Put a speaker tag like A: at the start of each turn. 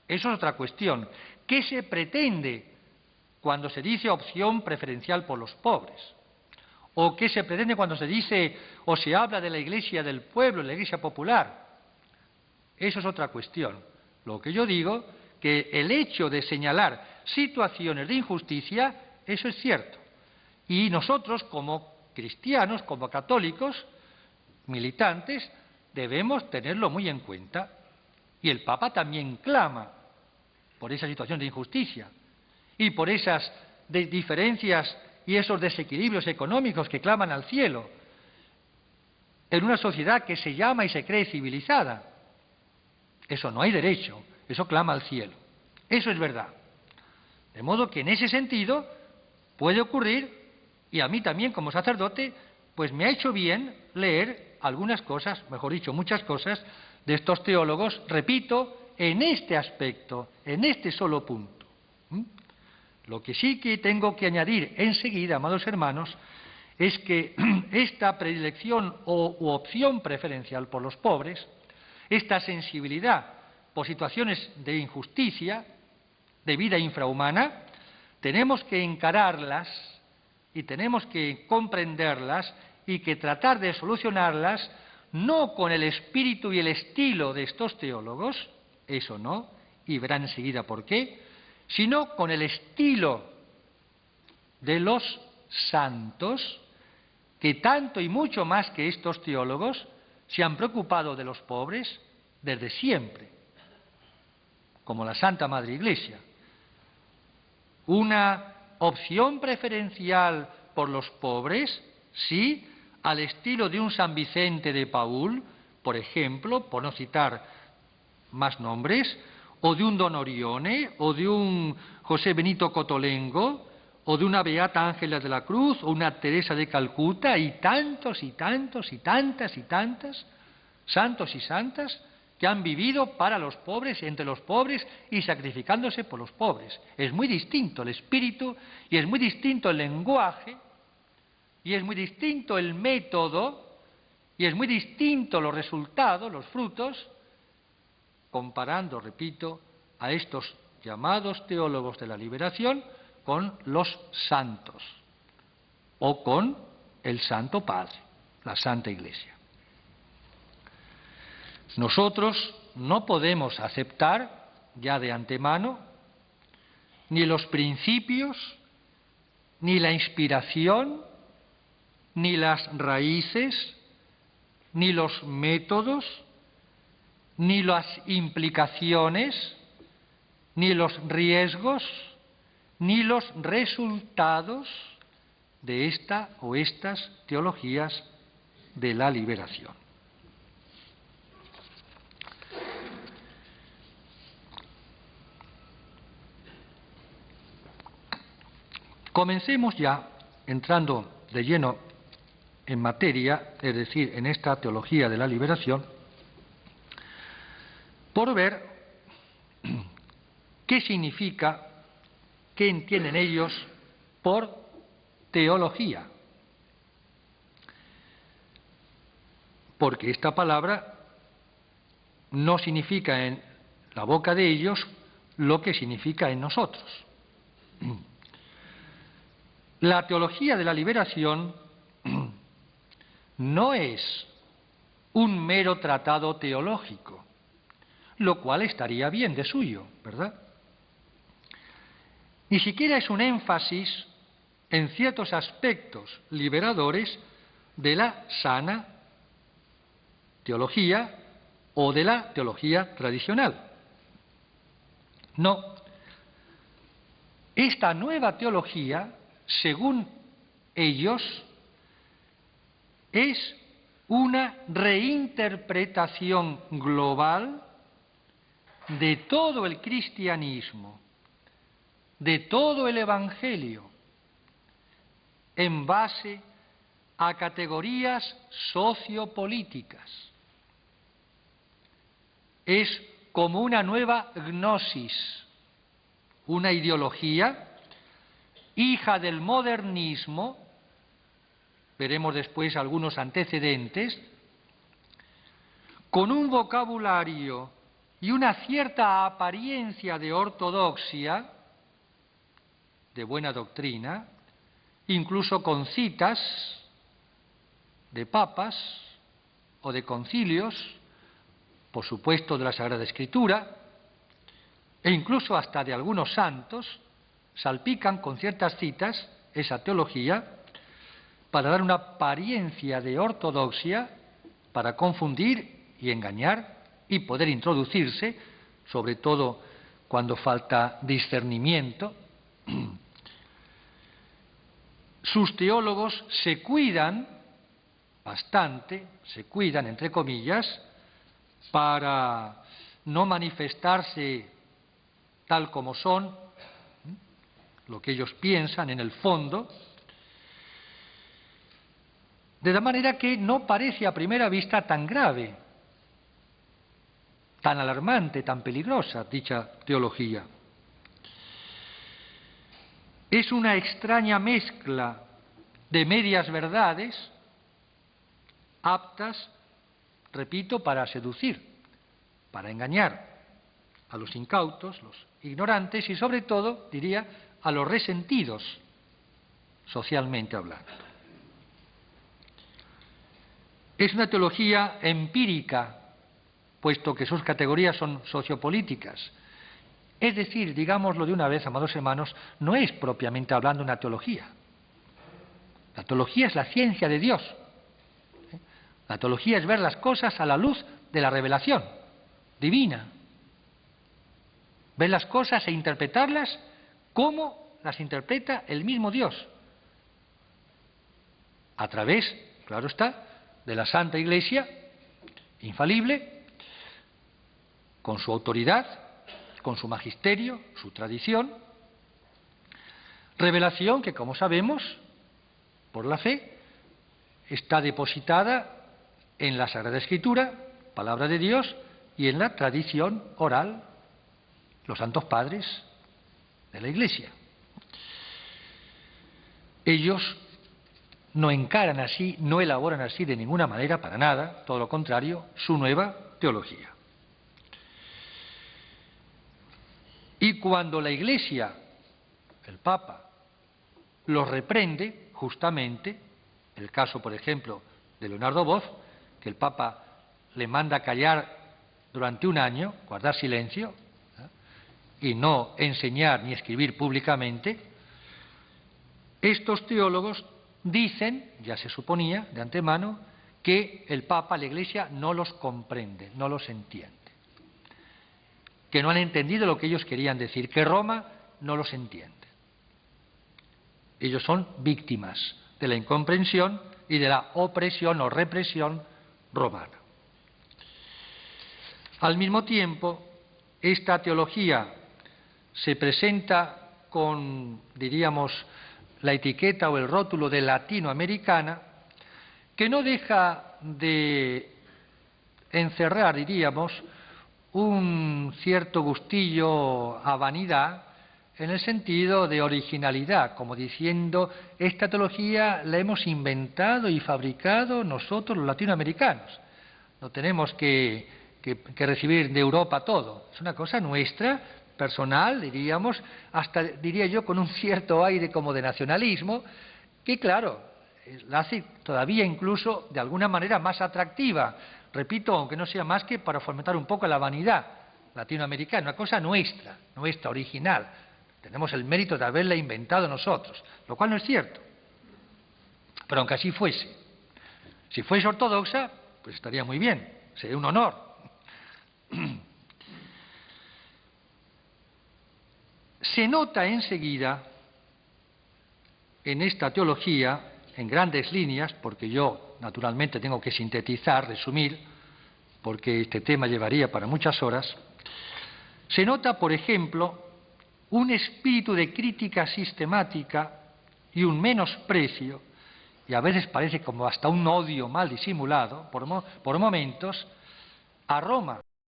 A: Eso es otra cuestión. ¿Qué se pretende cuando se dice opción preferencial por los pobres? ¿O qué se pretende cuando se dice o se habla de la Iglesia del pueblo, la Iglesia popular? Eso es otra cuestión. Lo que yo digo, que el hecho de señalar situaciones de injusticia, eso es cierto. Y nosotros, como cristianos, como católicos, militantes, debemos tenerlo muy en cuenta. Y el Papa también clama por esa situación de injusticia y por esas diferencias y esos desequilibrios económicos que claman al cielo en una sociedad que se llama y se cree civilizada. Eso no hay derecho, eso clama al cielo. Eso es verdad. De modo que en ese sentido puede ocurrir, y a mí también como sacerdote, pues me ha hecho bien leer algunas cosas, mejor dicho, muchas cosas, de estos teólogos, repito, en este aspecto, en este solo punto. Lo que sí que tengo que añadir enseguida, amados hermanos, es que esta predilección u opción preferencial por los pobres, esta sensibilidad por situaciones de injusticia, de vida infrahumana, tenemos que encararlas y tenemos que comprenderlas y que tratar de solucionarlas no con el espíritu y el estilo de estos teólogos, eso no, y verán enseguida por qué, sino con el estilo de los santos, que tanto y mucho más que estos teólogos se han preocupado de los pobres desde siempre, como la Santa Madre Iglesia. Una opción preferencial por los pobres, sí, al estilo de un San Vicente de Paúl, por ejemplo, por no citar más nombres, o de un Don Orione, o de un José Benito Cotolengo, o de una Beata Ángela de la Cruz, o una Teresa de Calcuta, y tantos y tantos y tantas y tantas santos y santas que han vivido para los pobres, entre los pobres y sacrificándose por los pobres. Es muy distinto el espíritu y es muy distinto el lenguaje y es muy distinto el método y es muy distinto los resultados, los frutos, comparando, repito, a estos llamados teólogos de la liberación con los santos o con el Santo Padre, la Santa Iglesia. Nosotros no podemos aceptar ya de antemano ni los principios, ni la inspiración, ni las raíces, ni los métodos, ni las implicaciones, ni los riesgos, ni los resultados de esta o estas teologías de la liberación. Comencemos ya, entrando de lleno en materia, es decir, en esta teología de la liberación, por ver qué significa, qué entienden ellos por teología. Porque esta palabra no significa en la boca de ellos lo que significa en nosotros. La teología de la liberación no es un mero tratado teológico, lo cual estaría bien de suyo, ¿verdad? Ni siquiera es un énfasis en ciertos aspectos liberadores de la sana teología o de la teología tradicional. No. Esta nueva teología, según ellos, es una reinterpretación global de todo el cristianismo, de todo el Evangelio, en base a categorías sociopolíticas. Es como una nueva gnosis, una ideología hija del modernismo, veremos después algunos antecedentes, con un vocabulario y una cierta apariencia de ortodoxia, de buena doctrina, incluso con citas de papas o de concilios, por supuesto de la Sagrada Escritura, e incluso hasta de algunos santos, salpican con ciertas citas esa teología para dar una apariencia de ortodoxia, para confundir y engañar y poder introducirse, sobre todo cuando falta discernimiento. Sus teólogos se cuidan bastante, se cuidan, entre comillas, para no manifestarse tal como son, lo que ellos piensan en el fondo, de la manera que no parece a primera vista tan grave, tan alarmante, tan peligrosa dicha teología. Es una extraña mezcla de medias verdades aptas, repito, para seducir, para engañar a los incautos, los ignorantes y sobre todo, diría, a los resentidos, socialmente hablando. Es una teología empírica, puesto que sus categorías son sociopolíticas. Es decir, digámoslo de una vez, amados hermanos, no es propiamente hablando una teología. La teología es la ciencia de Dios. La teología es ver las cosas a la luz de la revelación divina. Ver las cosas e interpretarlas como las interpreta el mismo Dios. A través, claro está, de la Santa Iglesia, infalible, con su autoridad, con su magisterio, su tradición, revelación que, como sabemos, por la fe, está depositada en la Sagrada Escritura, palabra de Dios, y en la tradición oral, los santos padres de la Iglesia. Ellos no encaran así, no elaboran así de ninguna manera, para nada, todo lo contrario, su nueva teología. Y cuando la Iglesia, el Papa, los reprende, justamente, el caso, por ejemplo, de Leonardo Boff, que el Papa le manda callar durante un año, guardar silencio, y no enseñar ni escribir públicamente, estos teólogos dicen, ya se suponía de antemano, que el Papa, la Iglesia, no los comprende, no los entiende, que no han entendido lo que ellos querían decir, que Roma no los entiende. Ellos son víctimas de la incomprensión y de la opresión o represión romana. Al mismo tiempo, esta teología se presenta con, diríamos, la etiqueta o el rótulo de latinoamericana, que no deja de encerrar, diríamos, un cierto gustillo a vanidad en el sentido de originalidad, como diciendo, esta teología la hemos inventado y fabricado nosotros los latinoamericanos. No tenemos que recibir de Europa todo, es una cosa nuestra, personal, diríamos, hasta, diría yo, con un cierto aire como de nacionalismo, que claro, la hace todavía incluso de alguna manera más atractiva, repito, aunque no sea más que para fomentar un poco la vanidad latinoamericana, una cosa nuestra, original. Tenemos el mérito de haberla inventado nosotros, lo cual no es cierto. Pero aunque así fuese, si fuese ortodoxa, pues estaría muy bien, sería un honor. Se nota enseguida en esta teología, en grandes líneas, porque yo naturalmente tengo que sintetizar, resumir, porque este tema llevaría para muchas horas, se nota, por ejemplo, un espíritu de crítica sistemática y un menosprecio, y a veces parece como hasta un odio mal disimulado, por momentos, a Roma.